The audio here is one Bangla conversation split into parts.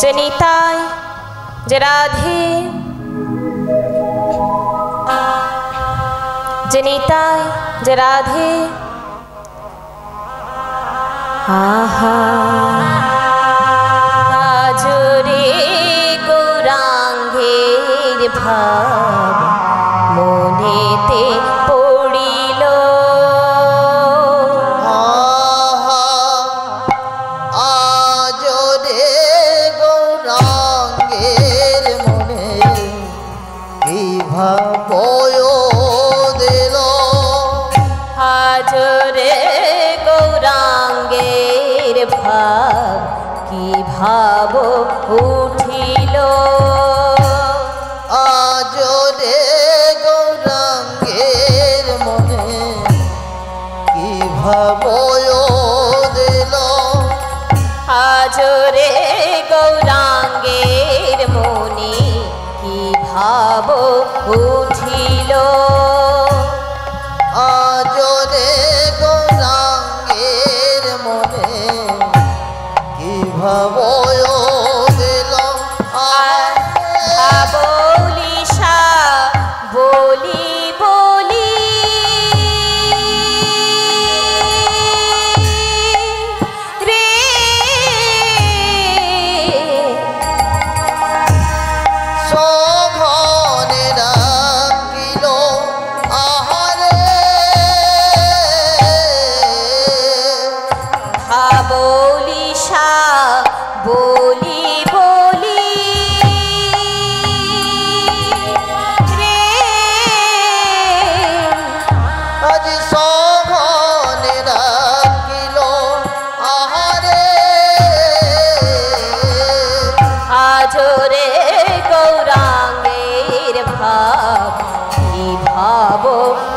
যে নিতাই যে রাধে, যে নিতাই যে রাধে, আহা আজ রে গৌরাঙ্গের ভাব মনেতে পড়িল। আজ রে গৌরাঙ্গের মনে কি ভাব দিল। আজ রে গৌরাঙ্গের ভাব কি ভাব উঠিল। আজ রে গৌরাঙ্গের মনে কি ভাব দিল। আজ রে গৌরাঙ্গের মনে কি ভাব উঠিল। আজ রে গৌরাঙ্গের মনে কি ভাব দিল। বলিসা বলি বলি রে সঘনে রাখিল আহারে। বলিসা বলি বলি রে আজ সঘনে রাখিল আহারে। আজ রে গৌরাঙ্গের ভাব কি ভাব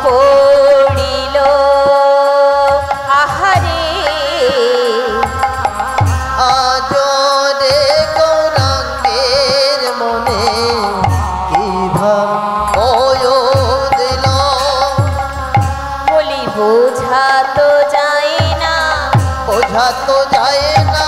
পড়িল। আহারে আজ রে গৌরাঙ্গের মনে কি ভাব দিল। বলি বোঝা তো যায় না, বোঝা তো যায় না,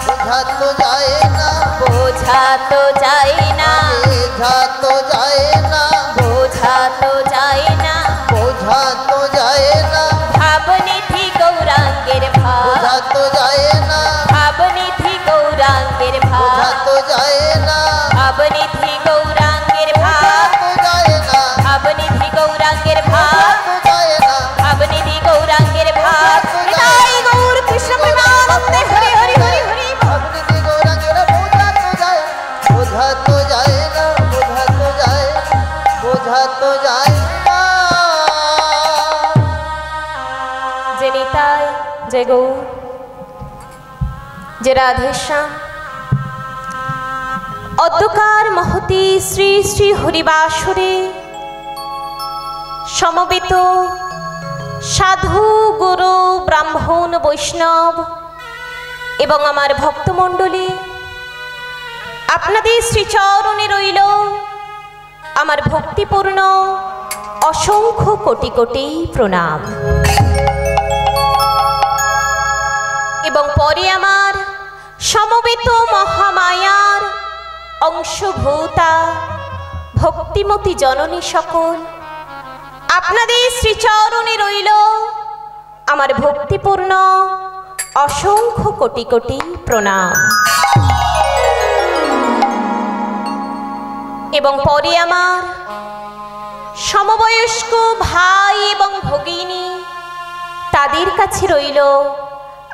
বোঝা তো যায় না, বোঝা তো যায় না, বোঝা তো যায় না, বোঝা তো যায় না, বোঝা তো যায় না, ভাবনিধি গৌরাঙ্গের বোঝা ভাব, তো যায় না, ভাবনিধি গৌরাঙ্গের বোঝা ভাব, তো যায় না, ভাবনিধি গৌরাঙ্গের বোঝা ভাব, তো যায় না, ভাবনিধি গৌরাঙ্গের বোঝা ভাব, তো যায় না, ভাবনিধি গৌরাঙ্গের ভাব। নিতাই গৌর কৃষ্ণ প্রেমানন্দে হরি হরি হরি হরি। ভাবনিধি গৌরাঙ্গের বোঝা তো যায় না, বোঝা তো যায় না, বোঝা তো যায় না, বোঝা তো যায় না। যে নিতাই যে গৌর যে রাধেশ্যাম অদ্যকার মহতি শ্রী শ্রী হরিবাসরে সমবেত সাধু গুরু ব্রাহ্মণ বৈষ্ণব এবং আমার ভক্তমণ্ডলী, আপনাদের শ্রীচরণে রইল আমার ভক্তিপূর্ণ অসংখ্য কোটি কোটি প্রণাম। এবং পরে আমার সমবেত মহামায়ার অংশভূতা ভক্তিমতী জননী সকল, আপনাদের শ্রীচরণে রইল আমার ভক্তিপূর্ণ অসংখ্য কোটি কোটি প্রণাম। এবং পরে আমার সমবয়স্ক ভাই এবং ভগিনী, তাদের কাছে রইল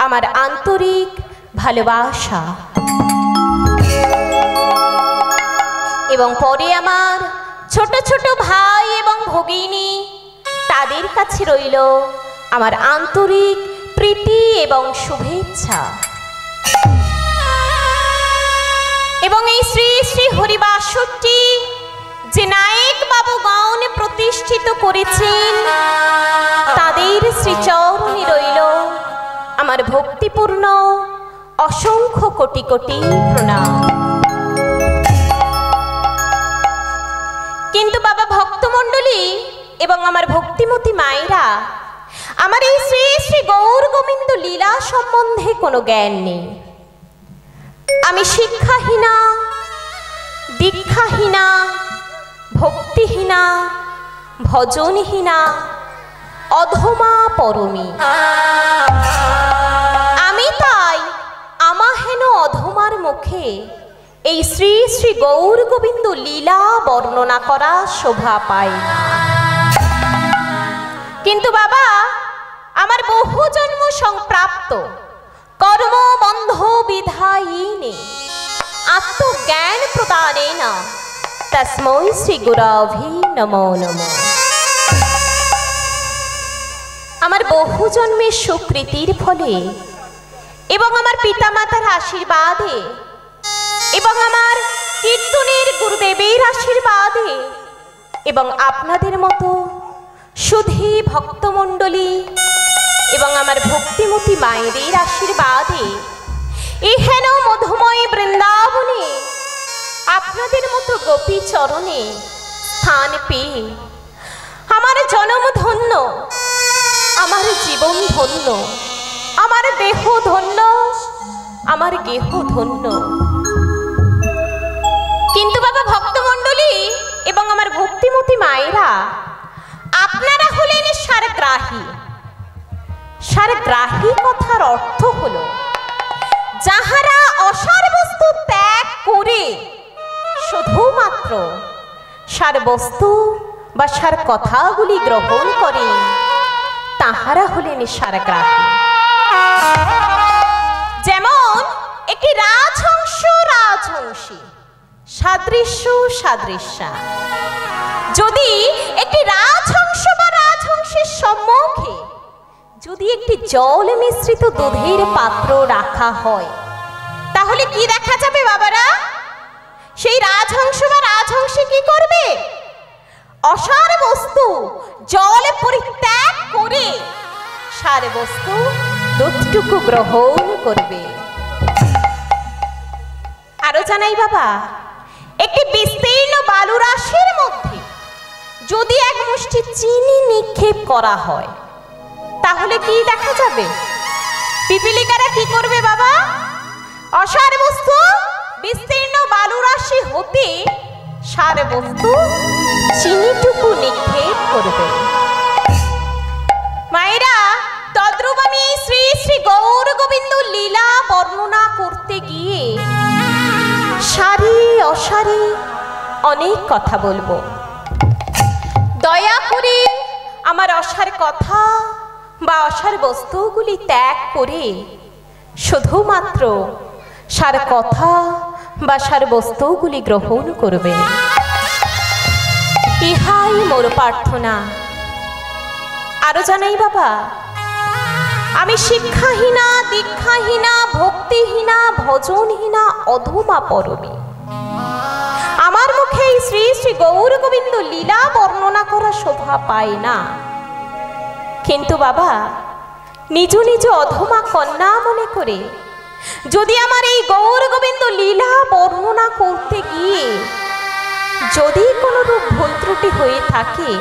আমার আন্তরিক ভালোবাসা। এবং পরে আমার ছোট ছোট ভাই এবং ভগিনী, তাদের কাছে রইল আমার আন্তরিক প্রীতি এবং শুভেচ্ছা। এবং এই শ্রী শ্রী হরিবাসরটি যে নায়ক বাবুগণ প্রতিষ্ঠিত করেছেন, তাদের শ্রীচরণে রইল আমার ভক্তিপূর্ণ অসংখ্য কোটি কোটি প্রণাম। কিন্তু বাবা ভক্তমণ্ডলী এবং আমার ভক্তিমতী মায়েরা, আমার এই শ্রী শ্রী গৌর গোবিন্দ লীলা সম্বন্ধে কোনো জ্ঞান নেই। আমি শিক্ষাহীনা, দীক্ষাহীনা, ভক্তিহীনা, ভজনহীনা, অধমা পরমী। আমি তাই আমাহেন অধমার মুখে এই শ্রী শ্রী গৌর গোবিন্দ লীলা বর্ণনা করা শোভা পায় না। কিন্তু বাবা, আমার বহু জন্ম সংপ্রাপ্ত কর্মবন্ধ বিধায়িনে আত্মজ্ঞান প্রদানেন তস্मै শ্রী গুরভে নমো নমঃ। আমার বহু জন্মের সুকৃতির ফলে এবং আমার পিতামাতার আশীর্বাদে এবং আমার কীর্তনের গুরুদেবের আশীর্বাদে এবং আপনাদের মতো সুধী ভক্তমণ্ডলী এবং আমার ভক্তিমতী মায়েদের আশীর্বাদে এহেন মধুময় বৃন্দাবনে আপনাদের মতো গোপী চরণে স্থান পেয়ে আমার জন্ম ধন্য, আমার জীবন ধন্য, আমার দেহ ধন্য, আমার গেহ ধন্য। কিন্তু বাবা ভক্তমণ্ডলী এবং আমার ভক্তিমতী মায়েরা, আপনারা হলেন সারগ্রাহী। সারগ্রাহী কথার অর্থ হলো যাহারা অসার বস্তু ত্যাগ করে শুধুমাত্র সার বস্তু বা সার কথাগুলি গ্রহণ করে, তাহারা হলেন সারগ্রাহী। যেমন একটি রাজহংস রাজহংসী, সাদৃশ্য সাদৃশ্যা। যদি একটি রাজহংস বা রাজহংসের সম্মুখে যদি একটি জল মিশ্রিত দুধের পাত্র রাখা হয়, তাহলে কি দেখা যাবে বাবারা? সেই রাজহংস বা রাজহংসী কি করবে? অসার বস্তু জল পরিত্যাগ করে সার বস্তু দুধটুকু গ্রহণ করবে। আরো জানাই বাবা, একটি বিস্তীর্ণ বালুরাশির মধ্যে যদি এক মুষ্টি চিনি নিক্ষেপ করা হয়, তাহলে কি দেখা যাবে? পিপিলিকারা কি করবে বাবা? অসার বস্তু বিস্তীর্ণ বালুরাশি হতে সার বস্তু চিনিটুকু নিক্ষেপ করবে। মায়েরা, তদ্রূপ আমি শ্রী শ্রী গৌর গোবিন্দ লীলা বর্ণনা করতে গিয়ে সারি অসারি অনেক কথা বলবো। দয়া করে আমার অসার কথা বা অসার বস্তুগুলি ত্যাগ করে শুধুমাত্র সার কথা বা সার বস্তুগুলি গ্রহণ করবেন, ইহাই মোর প্রার্থনা। আরো জানাই বাবা, আমি শিক্ষাহীনা, দীক্ষাহীনা, ভক্তিহীনা, ভজনহীনা, অধমা পরমী। আমার মুখে শ্রী শ্রী গৌর গোবিন্দ লীলা বর্ণনা করা শোভা পায় না। কিন্তু বাবা, নিজ নিজ অধমা কন্যা মনে করে যদি আমার এই গৌর গোবিন্দ লীলা বর্ণনা করতে গিয়ে যদি কোনো রূপ ভুল ত্রুটি হয়ে থাকে,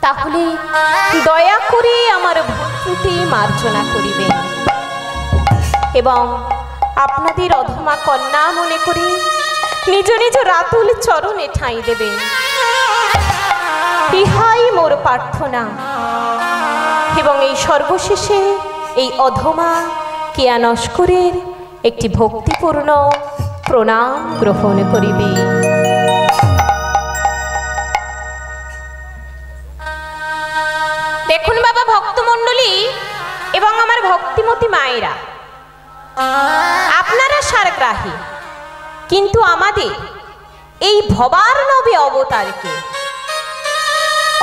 তাহলে দয়া করে আমার ভুল ত্রুটি মার্জনা করিবেন এবং আপনাদের অধমা কন্যা মনে করে নিজ নিজ রাতুল চরণে ঠাঁই দেবেন, ইহাই মোর প্রার্থনা। এবং এই সর্বশেষে এই অধমা কিয়া নস্করের একটি ভক্তিপূর্ণ প্রণাম গ্রহণ করিবে। দেখুন বাবা ভক্তমণ্ডলী এবং আমার ভক্তিমতী মায়েরা, আপনারা সারগ্রাহী, কিন্তু আমাদের এই ভবার নবে অবতারকে,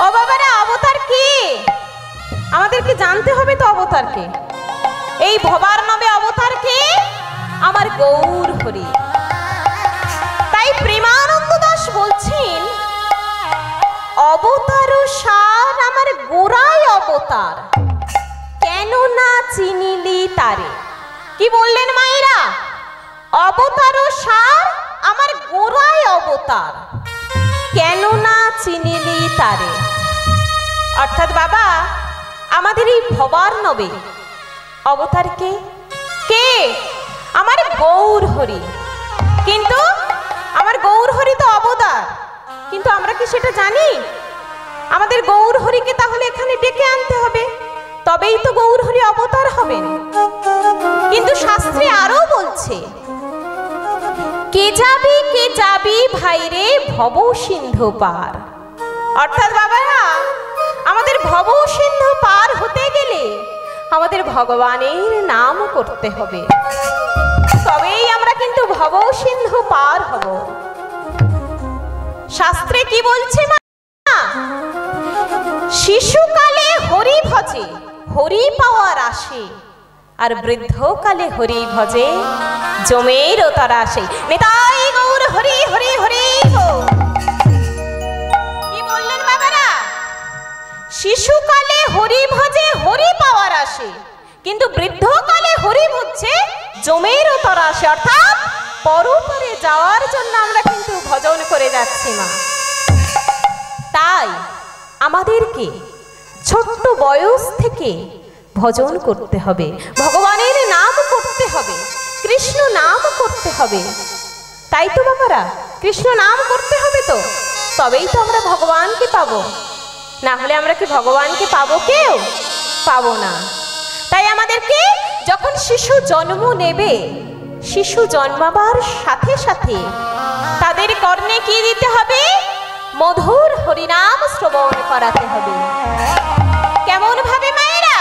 ও বাবারা অবতার কে? আমাদেরকে জানতে হবে তো অবতারকে। এই ভবার নবে অবতারকে আমার গৌর হরি। তাই প্রেমানন্দ দাস বলছেন, অবতার সার আমার গোড়ায় অবতার, কেন না চিনিলি তারে। কি বললেন মায়েরা? অবতার সার আমার গোড়ায় অবতার, কেন না চিনিলি তারে। অর্থাৎ বাবা, আমাদের এই ভবার নবে অবতার কে? কে? আমার গৌর হরি, কিন্তু আমার গৌর হরি তো অবতার, কিন্তু আমরা কি সেটা জানি? আমাদের গৌর হরিকে তাহলে এখানে ডেকে আনতে হবে, তবেই তো গৌর হরি অবতার হবেন। কিন্তু শাস্ত্রে আরো বলছে, কে যাবি ভাইরে ভব সিন্ধু পার। অর্থাৎ বাবারা, আমাদের ভব সিন্ধু পার হতে গেলে আমাদের ভগবানের নাম করতে হবে, তবেই আমরা কিন্তু ভব সিন্ধু পার হব। শাস্ত্রে কি বলছে মা? শিশুকালে হরি ভজে হরি পাওয়ার আসে, আর বৃদ্ধকালে হরি ভজে জমের তারা আসে। নেতাই গৌর হরি হরি হরি গৌর। কি বললেন বাবারা? শিশুকালে হরি ভজে হরি পাওয়ার আসে, কিন্তু বৃদ্ধকালে হরি ভজে জমের তারা আসে। অর্থাৎ পরপারে যাওয়ার জন্য আমরা কিন্তু ভজন করে যাচ্ছি মা। তাই আমাদেরকে ছোট্ট বয়স থেকে ভজন করতে হবে, ভগবানের নাম করতে হবে, কৃষ্ণ নাম করতে হবে। তাই তো বাবারা, কৃষ্ণ নাম করতে হবে, তো তবেই তো আমরা ভগবানকে পাবো। না হলে আমরা কি ভগবানকে পাবো? কেউ পাবো না। তাই আমাদেরকে যখন শিশু জন্ম নেবে, শিশু জন্মাবার সাথে সাথে তাদের কর্ণে কি দিতে হবে? মধুর হরিনাম শ্রবণ করাতে হবে। কেমন ভাবে মায়েরা?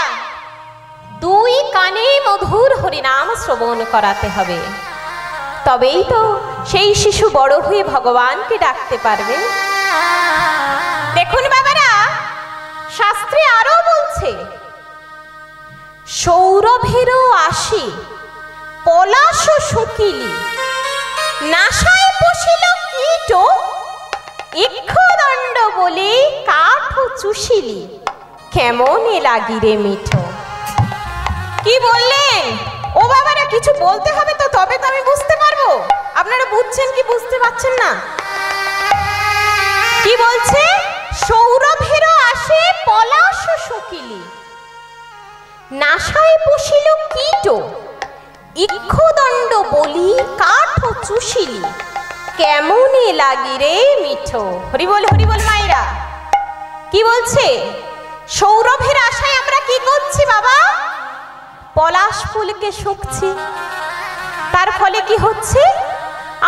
দুই কানে মধুর হরিনাম শ্রবণ করাতে হবে, তবেই তো সেই শিশু বড় হয়ে ভগবানকে ডাকতে পারবে। দেখুন বাবারা, শাস্ত্রে আরো বলছে, সৌরভেরও আসি পলাশ শুকিলি, নাসায় পশিল কীট ইক্ষদণ্ড বলে কাঠ চুষিলি, কেমনে লাগিরে মিঠো। কি বললেন? ও বাবারা, কিছু বলতে হবে তো, তবে তো আমি বুঝতে পারবো। আপনারা বুঝছেন কি বুঝতে পারছেন না? কি বলছে? সৌরভেরও আসে পলাশ শুকিলি, নাসায় পশিল কীট ইক্ষদণ্ড বলি কাঠ চুষিলি, কেমনে লাগিরে মিঠো। হরি বল মায়েরা। কি বলছে? সৌরভের আশায় আমরা কি করছি বাবা? পলাশ ফুলকে শুকছি, তার ফলে কি হচ্ছে?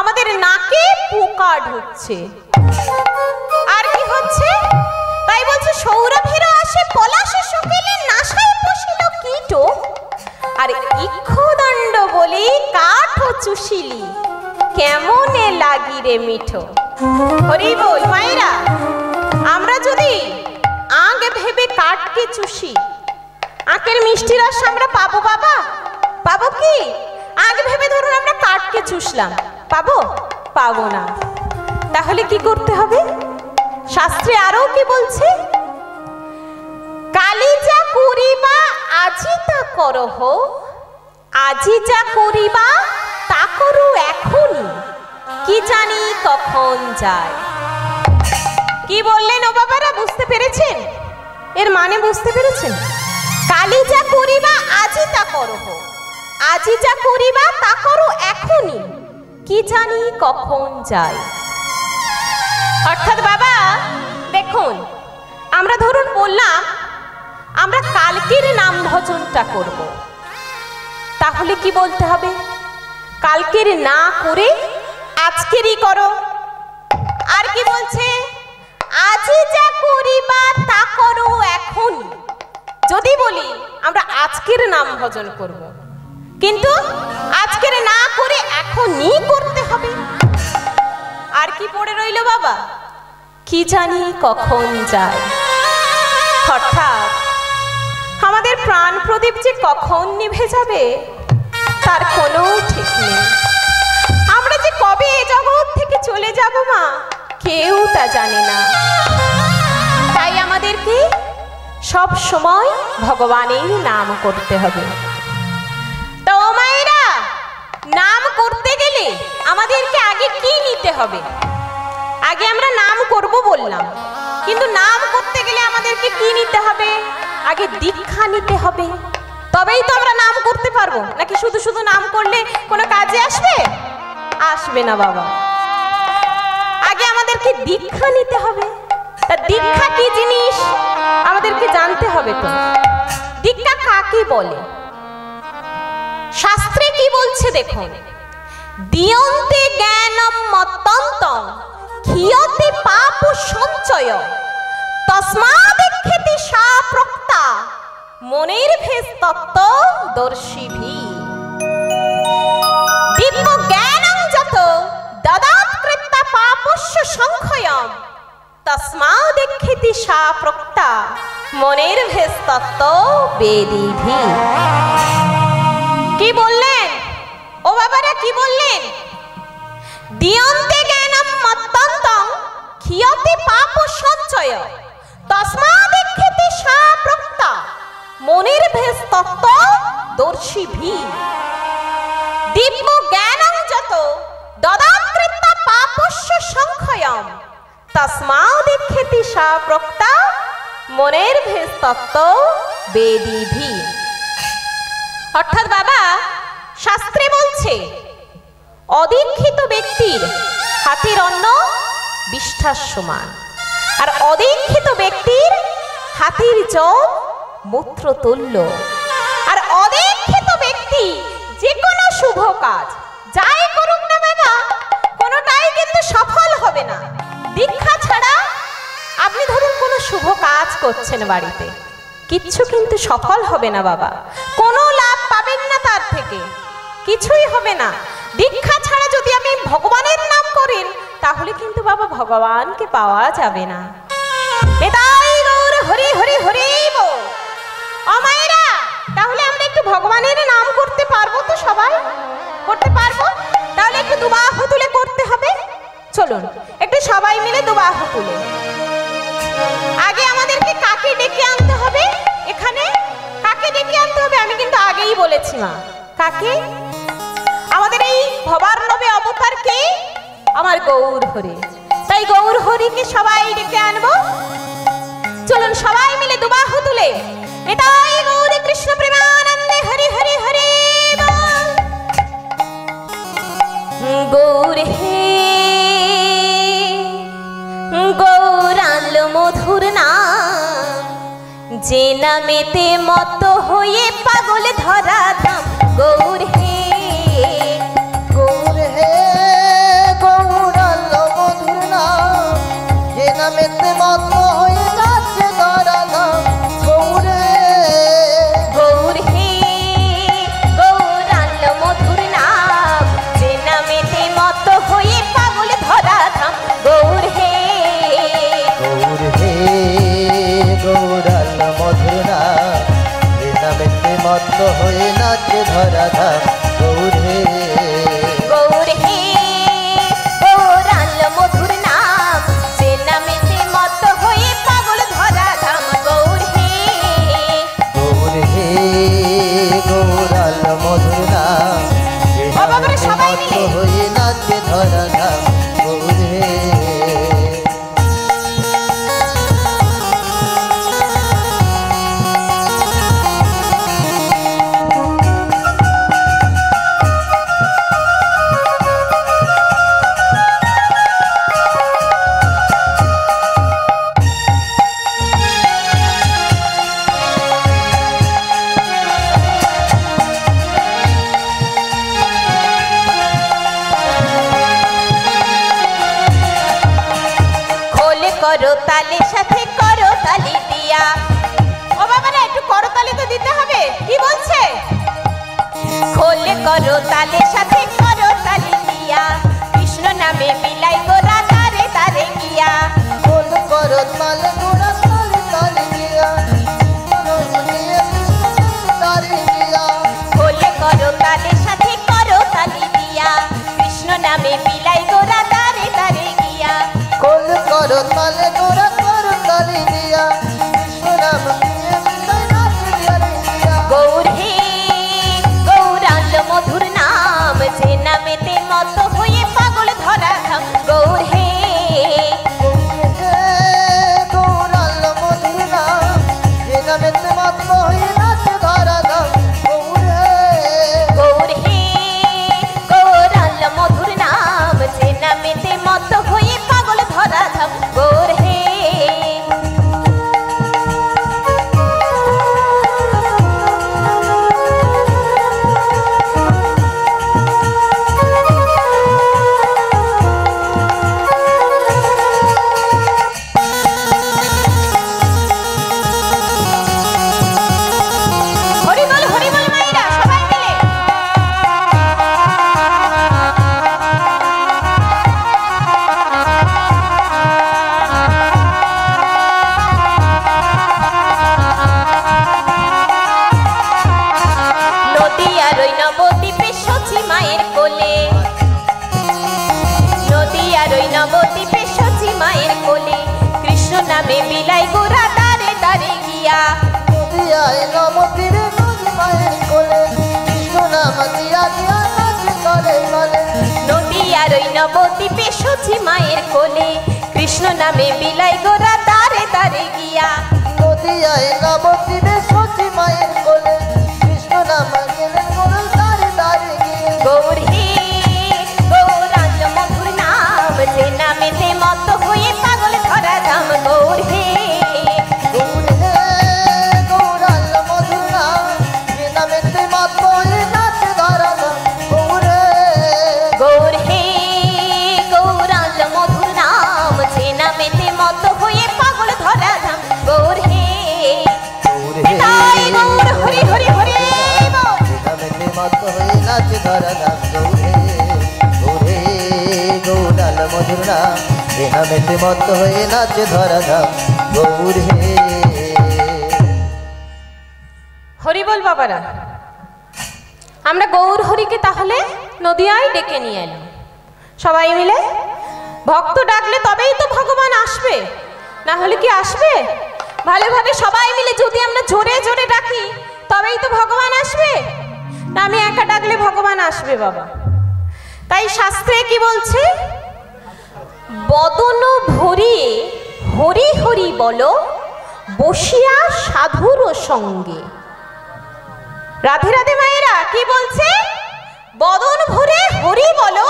আমাদের নাকে পোকা ঢুকছে। আর কি হচ্ছে? তাই বলছে সৌরভের আসে পলাশ শুকিলি, নাসায় পশিল কীট আর ইক্ষদণ্ড বলি কাঠ চুষিলি, কেমনে লাগিরে মিঠো। হরি বল মায়েরা। আমরা যদি আগ ভেবে কাঠকে চুষি, আখের মিষ্টি রস আমরা পাবো বাবা? পাবো কি? আগ ভেবে ধরুন আমরা কাঠকে চুষলাম, পাবো? পাবো না। তাহলে কি করতে হবে? শাস্ত্রে আরো কি বলছে? কালি যা করিবা আজি তা করহ, আজি যা করিবা তা করো এখনই, কি জানি কখন যায়। কি বললেন ও বাবারা? বুঝতে পেরেছেন? এর মানে বুঝতে পেরেছেন? কালি যা করিবা আজি তা করহ, আজি যা করিবা তা করো এখনই, কি জানি কখন যায়। অর্থাৎ বাবা দেখুন, আমরা ধরুন বললাম আমরা কালকের নাম ভজনটা করব, তাহলে কি বলতে হবে? কালকের না করে আজকেরই করো। আর কি বলছে? আজি যা করিবা তা করো এখন। যদি বলি আমরা আজকের নাম ভজন করব, কিন্তু আজকের না করে এখনই করতে হবে। আর কি পড়ে রইল বাবা? কি জানি কখন যায়। অর্থাৎ আমাদের প্রাণ প্রদীপ যে কখন নিভে যাবে তার কোনো ঠিক নেই। আমরা যে কবে এ জগৎ থেকে চলে যাব মা, কেউ তা জানে না। তাই আমাদেরকে সব সময় ভগবানের নাম করতে হবে। তো মায়েরা, নাম করতে গেলে আমাদেরকে আগে কি নিতে হবে? আগে আমরা নাম করব বললাম, কিন্তু নাম করতে গেলে আমাদেরকে কি নিতে হবে? আগে দীক্ষা নিতে হবে, তবেই তো আমরা নাম করতে পারবো, নাকি শুধু শুধু নাম করলে কোনো কাজে আসবে? আসবে না বাবা। আগে আমাদেরকে দীক্ষা নিতে হবে। তা দীক্ষা কি জিনিস আমাদেরকে জানতে হবে। তো দীক্ষা কাকে বলে? শাস্ত্রে কি বলছে দেখুন, দিয়ন্তে জ্ঞানম মত্তন্তং ক্ষীয়তে পাপ সঞ্চয় তস্মাদেক্ষেতি সা প্রক্তা মনের ভেদ তত্ত্ব দর্শিভি। দিব্য জ্ঞানং যত দদাৎ কৃত্তা পাপস্য সংক্ষয়ম তস্মাদেক্ষেতি সা প্রক্তা মনের ভেদ তত্ত্ব বেদিভি। কি বললেন ও বাবারা, কি বললেন? দিয়ন্তে জ্ঞানম মত্তন্তং ক্ষীয়তে পাপ সঞ্চয় তস্মাদেক্ষেতি সা প্রক্তা মনের ভেদ তত্ত্ব দর্শিভি। দিব্য জ্ঞানং যত দদাৎ কৃত্তা পাপস্য সংক্ষয়ম তস্মাদেক্ষেতি সা প্রক্তা মনের ভেদ তত্ত্ব বেদিভি। অর্থাৎ বাবা, শাস্ত্রে বলছে অদীক্ষিত ব্যক্তির হাতের অন্ন বিষ্ঠার সমান, আর অদীক্ষিত ব্যক্তির হাতের জল মূত্র তুল্য। আর অদীক্ষিত ব্যক্তি যে কোনো শুভ কাজ যাই করুক না বাবা, কোনোটাই কিন্তু সফল হবে না। দীক্ষা ছাড়া আপনি ধরুন কোনো শুভ কাজ করছেন বাড়িতে, কিচ্ছু কিন্তু সফল হবে না বাবা, কোনো লাভ পাবেন না, তার থেকে কিছুই হবে না। দীক্ষা ছাড়া যদি আমি ভগবানের নাম করেন, তাহলে কিন্তু বাবা ভগবানকে পাওয়া যাবে না। এটাই গৌর হরি হরি হরি বল। ও মায়েরা, তাহলে আমরা একটু ভগবানের নাম করতে পারবো তো? সবাই করতে পারবো? তাহলে একটু দুবাহু তুলে করতে হবে। চলুন একটু সবাই মিলে দুবাহু তুলে। আগে আমাদেরকে কাকে ডেকে আনতে হবে? এখানে কাকে ডেকে আনতে হবে? আমি কিন্তু আগেই বলেছি মা, কাকে? আমাদের এই ভবার্ণবে অবতার কে? আমার গৌর হরি। তাই গৌর হরিকে সবাই ডেকে আনবো। চলুন সবাই মিলে দুবাহু তুলে এটাই গৌর কৃষ্ণ প্রেমানন্দে হরি হরি হরি বল। গৌর হে গৌরাল মধুর নাম, যে নামেতে মত হয়ে পাগল ধরা ধাম। গৌর হে গৌর হে গৌরাল মধুর নাম, যে নামেতে মত হয়ে যাচ্ছে ধরা ধাম। গৌর হে গৌর হে গৌরাল মধুর নাম, যে নামেতে মত হয়ে পাগল ধরা ধাম। গৌর হে গৌর হে গৌরাল মধুর নাম, যে নামেতে মত হয়ে নাচে ধরা ধাম। গৌর হে গৌর হে গৌরাল মধুর নাম, যে নামেতে মত হয়ে পাগল ধরা ধাম। গৌর হে গৌর হে গৌরাল মধুর নাম, যে বাবারে নামেতে সবাই মত মিলে। হয়ে নাচে ধরা ধাম। গৌর হে করতালি সাথে করতালি দিয়া। ও বাবারা, একটু করতালি তো দিতে হবে। কি বলছে? খোলে করতালি সাথে করতালি দিয়া, কৃষ্ণ নামে বিলাই গোরা তারে তারে গিয়া। খোল করো তাল গোড়া তালে তালে দিয়া, তালে দিয়া। খোলে করতালি সাথে করতালি দিয়া, কৃষ্ণ নামে বিলাই গোরা তারে তারে গিয়া। খোল করো তালে গোড়া করো তালে দিয়া, কৃষ্ণ নাম নিয়ে মিলাই নাচে তালে দিয়া। গৌর হে গৌরাল মধুর নাম, যে নামেতে মত হয়ে পাগল ধরা ধাম। গৌর হে গৌর হে গৌরাল মধুর নাম, যে নামেতে মত হয়ে নাচে ধরা ধাম। নবদ্বীপে সচি মায়ের কোলে কৃষ্ণ নামে বিলাই গোরা দারে দারে গিয়া নদিয়ায় নবদ্বীপে সচি মায়ের কোলে কৃষ্ণ নাম দিয়া দিয়া নাচে তলে তলে নদিয়ার ওই নবদ্বীপে সচি মায়ের কোলে কৃষ্ণ নামে বিলাই গোরা দারে দারে গিয়া নদিয়ায় নবদ্বীপে সচি মায়ের কোলে কৃষ্ণ নাম গেলেন গোরা দারে দারে গিয়ে গৌর হে গৌরাঙ্গ মধুর নাম যে নামেতে মত হয়ে পাগল ধরা ধাম গৌর হে গৌর হে গৌরাঙ্গ মধুর নাম যে নামেতে মত হয়ে নাচে ধরা ধাম গৌর হে গৌর হে গৌরাঙ্গ মধুর নাম যে নামেতে মত হয়ে পাগল ধরা ধাম গৌর হে গৌর হে তাই গৌর হরি হরি হরি বল। যে নামেতে মত হয়ে নাচে ধরা ধাম গৌর হে গৌরাঙ্গ মধুর নাম যে নামেতে মত হয়ে নাচে ধরা ধাম গৌর হে হরি বল বাবারা, আমরা গৌর হরিকে তাহলে নদিয়ায় ডেকে নিয়ে এলাম সবাই মিলে। ভক্ত ডাকলে তবেই তো ভগবান আসবে, না হলে কি আসবে? ভালোভাবে সবাই মিলে যদি আমরা জোরে জোরে ডাকি তবেই তো ভগবান আসবে, না আমি একা ডাকলে ভগবান আসবে বাবা? তাই শাস্ত্রে কি বলছে? বদন ভরিয়ে হরি হরি বলো বসিয়া সাধুর সঙ্গে। রাধে রাধে মায়েরা, কি বলছে? বদন ভরে হরি বলো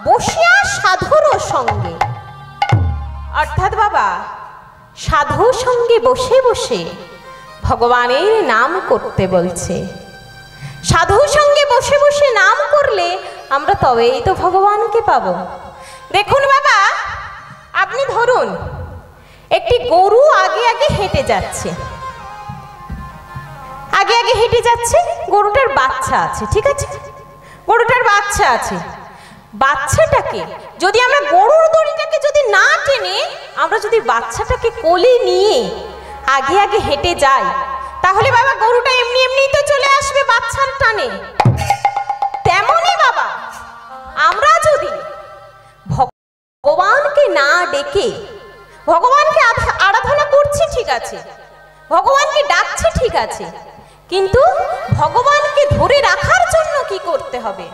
বসিয়া সাধুর সঙ্গে। অর্থাৎ বাবা সাধু সঙ্গে বসে বসে ভগবানের নাম করতে বলছে। সাধু সঙ্গে বসে বসে নাম করলে আমরা তবেই তো ভগবানকে পাবো। দেখুন বাবা, আপনি ধরুন একটি গরু আগে আগে হেঁটে যাচ্ছে, আগে আগে হেঁটে যাচ্ছে, গরুটার বাচ্চা আছে, ঠিক আছে, গরুটার বাচ্চা আছে। বাচ্চাটাকে যদি আমরা গরুর দড়িটাকে যদি না টেনে আমরা যদি বাচ্চাটাকে কোলে নিয়ে আগে আগে হেঁটে যাই তাহলে বাবা গরুটা এমনি এমনি তো চলে আসবে বাচ্চার টানে। তেমনই বাবা আমরা যদি ভগবানকে না ডেকে, ভগবানকে আরাধনা করছি ঠিক আছে, ভগবানকে ডাকছি ঠিক আছে, কিন্তু ভগবানকে ধরে রাখার জন্য কি করতে হবে?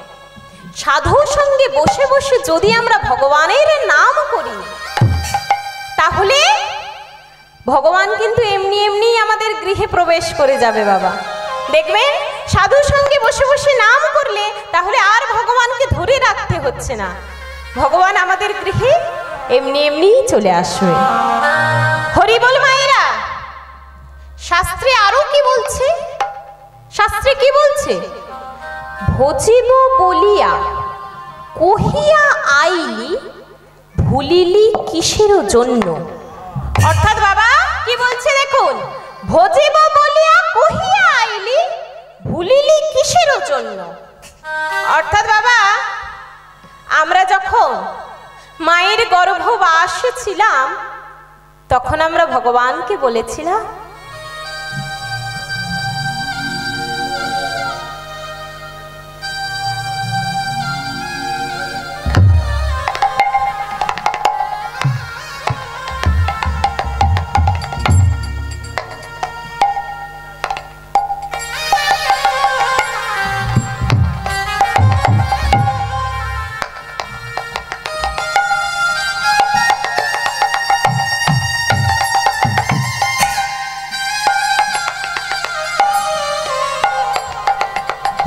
সাধুর সঙ্গে বসে বসে যদি আমরা ভগবানের নাম করি তাহলে ভগবান কিন্তু এমনি এমনি আমাদের গৃহে প্রবেশ করে যাবে বাবা। দেখবেন সাধুর সঙ্গে বসে বসে নাম করলে তাহলে আর ভগবানকে ধরে রাখতে হচ্ছে না, ভগবান আমাদের গৃহে এমনি এমনি চলে আসবে। হরি বল মায়েরা। শাস্ত্রে আরো কি বলছে? শাস্ত্রে কি বলছে? ভজিব বলিয়া কহিয়া আইলি ভুলিলি কিসের জন্য। অর্থাৎ বাবা কি বলছে দেখুন, ভজিব বলিয়া কহিয়া আইলি ভুলিলি কিসের জন্য। অর্থাৎ বাবা আমরা যখন মায়ের গর্ভবাসে ছিলাম তখন আমরা ভগবানকে বলেছিলাম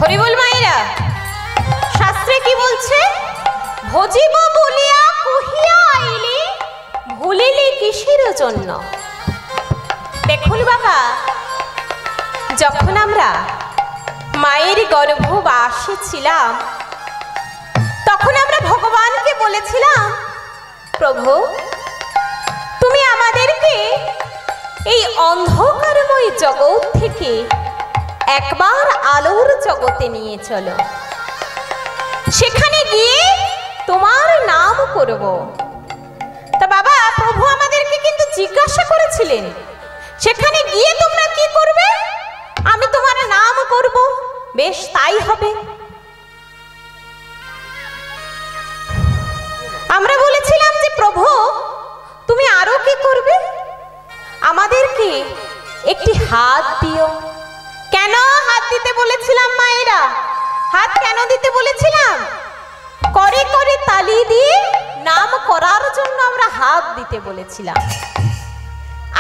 হরিবল মায়েরা। শাস্ত্রে কি বলছে? ভজিব বলিয়া কহিয়া আইলি ভুলিলি কিসের জন্য। দেখুন বাবা যখন আমরা মায়ের গর্ভবাসে ছিলাম তখন আমরা ভগবানকে বলেছিলাম, প্রভু তুমি আমাদেরকে এই অন্ধকারময় জগৎ থেকে একবার আলোর জগতে নিয়ে চলো, সেখানে গিয়ে তোমার নাম করব। তা বাবা প্রভু আমাদেরকে কিন্তু জিজ্ঞাসা করেছিলেন, সেখানে গিয়ে তোমরা কি করবে? আমি তোমার নাম করব। বেশ তাই হবে। আমরা বলেছিলাম যে প্রভু তুমি আরো কি করবে? আমাদেরকে একটি হাত দিও। কেন হাত দিতে বলেছিলাম মায়েরা? হাত কেন দিতে বলেছিলাম? করে করে তালি দিয়ে নাম করার জন্য আমরা হাত দিতে বলেছিলাম।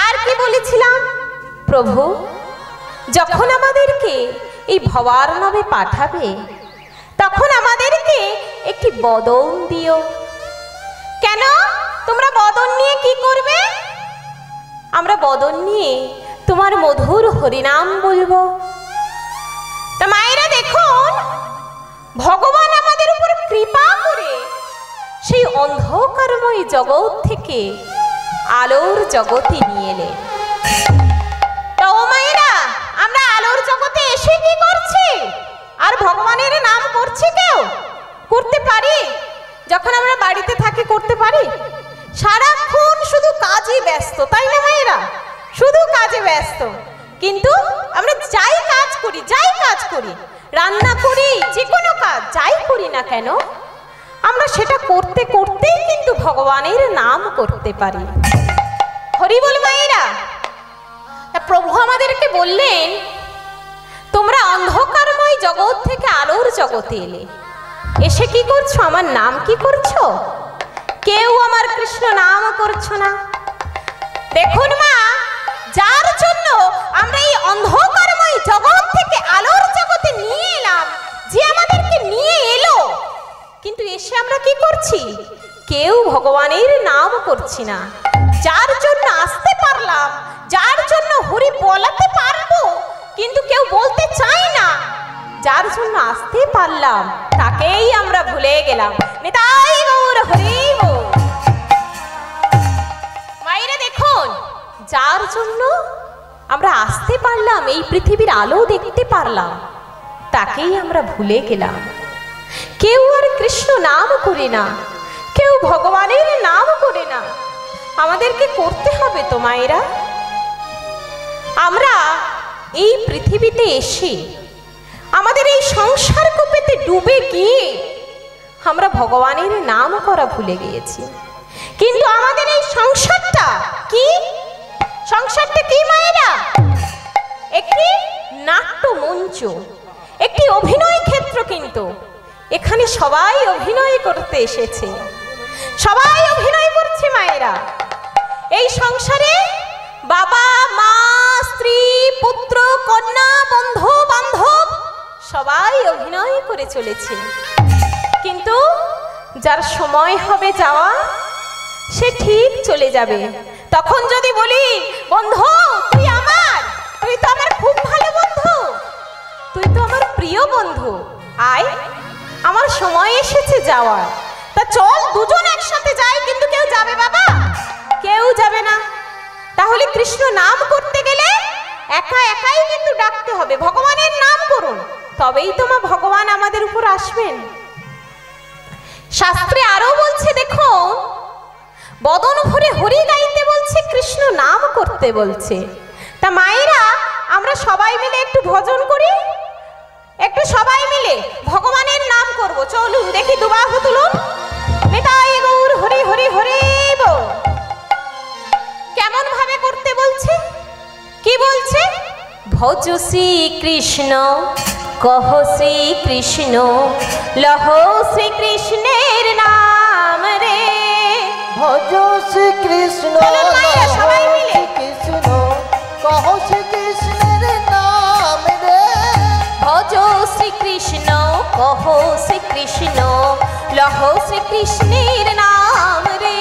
আর কি বলেছিলাম? প্রভু যখন আমাদেরকে এই ভবার্ণবে পাঠাবে তখন আমাদেরকে একটি বদন দিও। কেন? তোমরা বদন নিয়ে কি করবে? আমরা বদন নিয়ে তোমার মধুর হরিনাম বলবো। তা মায়েরা দেখুন, ভগবান আমাদের উপর কৃপা করে সেই অন্ধকারময় জগৎ থেকে আলোর জগতে নিয়ে এলেন। তা ও মায়েরা, আমরা আলোর জগতে এসে কি করছি? আর ভগবানের নাম করছি কেউ? করতে পারি? যখন আমরা বাড়িতে থাকি করতে পারি? সারাক্ষণ শুধু কাজে ব্যস্ত, তাই না মায়েরা? শুধু কাজে ব্যস্ত। কিন্তু আমরা যাই কাজ করি, রান্না করি, যে কোনো কাজ যাই করি না কেন, আমরা সেটা করতে করতেই কিন্তু ভগবানের নাম করতে পারি। হরি বল মায়েরা। প্রভু আমাদেরকে বললেন, তোমরা অন্ধকারময় জগৎ থেকে আলোর জগতে এলে, এসে কি করছো? আমার নাম কি করছো? কেউ আমার কৃষ্ণ নাম করছো না। দেখুন মা, যার জন্য আমরা এই অন্ধকারময় জগৎ থেকে আলোর জগতে নিয়ে এলাম, যে আমাদেরকে নিয়ে এলো, কিন্তু এসে আমরা কি করছি? কেউ ভগবানের নাম করছি না। যার জন্য আসতে পারলাম, যার জন্য হরি বলাতে পারবো, কিন্তু কেউ বলতে চাই না, যার জন্য আসতে পারলাম তাকেই আমরা ভুলে গেলাম। নিতাই গৌর হরি বল। মায়েরা দেখুন, যার জন্য আমরা আসতে পারলাম, এই পৃথিবীর আলো দেখতে পারলাম, তাকেই আমরা ভুলে গেলাম। কেউ আর কৃষ্ণ নাম করে না, কেউ ভগবানের নাম করে না। আমাদেরকে করতে হবে তো মায়েরা। আমরা এই পৃথিবীতে এসে আমাদের এই সংসার কূপেতে ডুবে গিয়ে আমরা ভগবানের নাম করা ভুলে গিয়েছি। কিন্তু আমাদের এই সংসারটা কি? সংসারটা কি মায়েরা? একটি নাট্য মঞ্চ, একটি অভিনয় ক্ষেত্র। কিন্তু এখানে সবাই অভিনয় করতে এসেছে, সবাই অভিনয় করছে মায়েরা। এই সংসারে বাবা মা, স্ত্রী, পুত্র, কন্যা, বন্ধু বান্ধব সবাই অভিনয় করে চলেছে। কিন্তু যার সময় হবে যাওয়া, সে ঠিক চলে যাবে। তখন যদি বলি, বন্ধু তুই আমার, তুই তো আমার খুব ভালো বন্ধু, তুই তো আমার প্রিয় বন্ধু, আয়, আমার সময় এসেছে যাওয়ার, তা চল দুজন একসাথে যাই। কিন্তু কেউ যাবে বাবা? কেউ যাবে না। তাহলে কৃষ্ণ নাম করতে গেলে একা একাই কিন্তু ডাকতে হবে, ভগবানের নাম করুন, তবেই তো মা ভগবান আমাদের উপর আসবেন। শাস্ত্রে আরো বলছে, দেখো, বদন ভরে হরি গাইতে বলছে, কৃষ্ণ নাম করতে বলছে। তা মায়েরা, আমরা সবাই মিলে একটু ভজন করি, একটু সবাই মিলে ভগবানের নাম করব। চলুন দেখি, দুবাহু তুলুন। নিতাই গৌর হরি হরি হরি বল। কেমন ভাবে করতে বলছে? কি বলছে? ভজ শ্রী কৃষ্ণ, কহ শ্রী কৃষ্ণ, লহ শ্রী কৃষ্ণের নাম রে। ভজ শ্রী কৃষ্ণ, সবাই মিলে কৃষ্ণ, কহ শ্রী কৃষ্ণের নাম রে। ভজ শ্রী কৃষ্ণ, কহ শ্রী কৃষ্ণ, লহ শ্রী কৃষ্ণের নাম রে।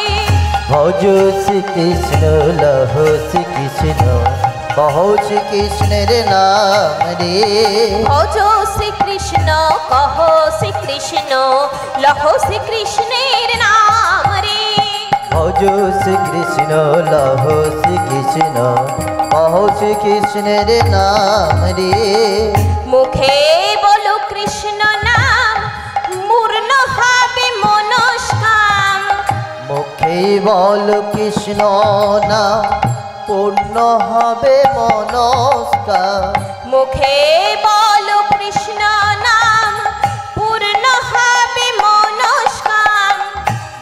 ভজ শ্রী কৃষ্ণ, লহ শ্রী কৃষ্ণ, কহ শ্রী কৃষ্ণের নাম রে। ভজ শ্রী কৃষ্ণ, কহ শ্রী কৃষ্ণ, লহ শ্রী কৃষ্ণের নাম রে। ভজ শ্রী কৃষ্ণ, লহ শ্রী কৃষ্ণ, কহ শ্রী কৃষ্ণের নাম রে। মুখে বলো কৃষ্ণ নাম, পূর্ণ হবে মনস্কাম। মুখে বল কৃষ্ণ নাম, পূর্ণ হবে মনস্কার। মুখে বলো কৃষ্ণ নাম, পূর্ণ হবে মনস্কাম।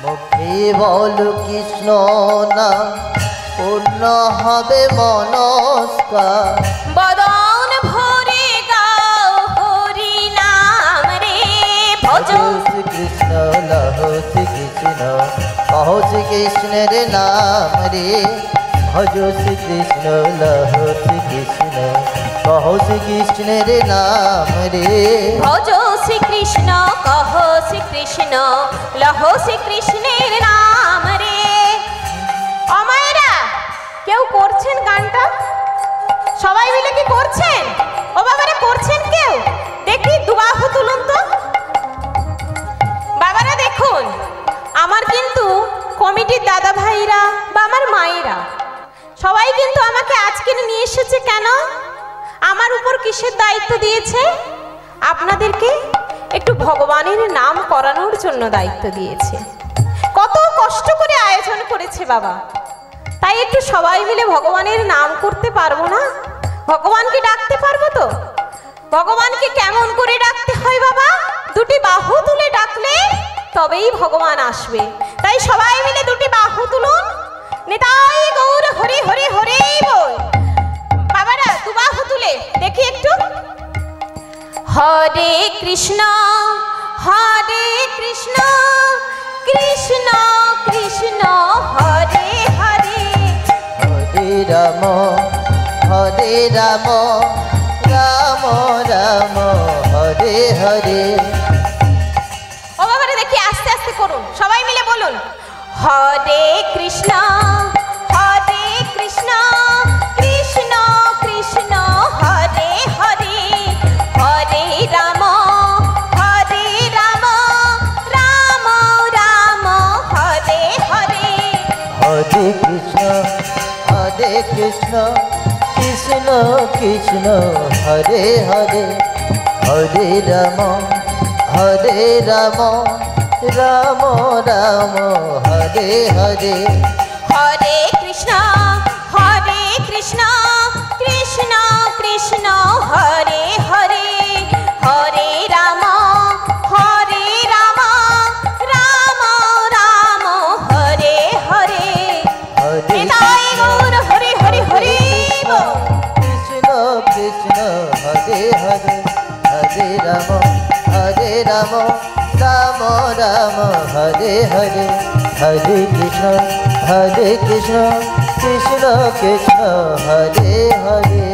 মুখে বল কৃষ্ণ না পূর্ণ হবে মনস্কার বদন ভরে গাও হরি নাম রে ভজ শ্রীকৃষ্ণ লহ শ্রীকৃষ্ণ কহ শ্রীকৃষ্ণের নাম রে ভজ শ্রীকৃষ্ণ লহ শ্রীকৃষ্ণ কহ শ্রীকৃষ্ণের নাম রে ভজ শ্রীকৃষ্ণ কহ শ্রীকৃষ্ণ লহ শ্রীকৃষ্ণের নাম রে। অমায়েরা কেউ করছেন গানটা? সবাই মিলে কি করছেন? ও বাবারা করছেন কেউ? দেখি দুবাহু তুলুন তো বাবারা। দেখুন আমার কিন্তু কমিটির দাদা ভাইরা বা আমার মায়েরা সবাই কিন্তু আমাকে আজকে নিয়ে এসেছে কেন? আমার উপর কিসের দায়িত্ব দিয়েছে? আপনাদেরকে একটু ভগবানের নাম করানোর জন্য দায়িত্ব দিয়েছে। কত কষ্ট করে আয়োজন করেছে বাবা, তাই একটু সবাই মিলে ভগবানের নাম করতে পারবো না? ভগবানকে ডাকতে পারবো তো? ভগবানকে কেমন করে ডাকতে হয় বাবা? দুটি বাহু তুলে ডাকলে তবেই ভগবান আসবে। তাই সবাই মিলে দুটি বাহু তুলুন। নিতাই গৌর হরি হরি হরি বল। বাবারা দুবাহু তুলে দেখি একটু। হরে কৃষ্ণ কৃষ্ণ কৃষ্ণ হরে হরে হরে রাম রাম রাম রাম হরে হরে। ও বাবারে দেখি আস্তে আস্তে করুন, সবাই মিলে বলুন হরে কৃষ্ণ কৃষ্ণ কৃষ্ণ হরে হরে হরে রাম রাম রাম হরে হরে। হরে কৃষ্ণ কৃষ্ণ কৃষ্ণ কৃষ্ণ হরে হরে হরে রাম রাম রাম রাম হরে হরে। হরে কৃষ্ণ কৃষ্ণ কৃষ্ণ হরে হরে হরে রাম রাম রাম হরে হরে। নিতাই গৌর হরি হরি হরি বল। কৃষ্ণ কৃষ্ণ হরে হরে হরে রাম রাম রাম হরে হরে হরে কৃষ্ণ কৃষ্ণ কৃষ্ণ হরে হরে।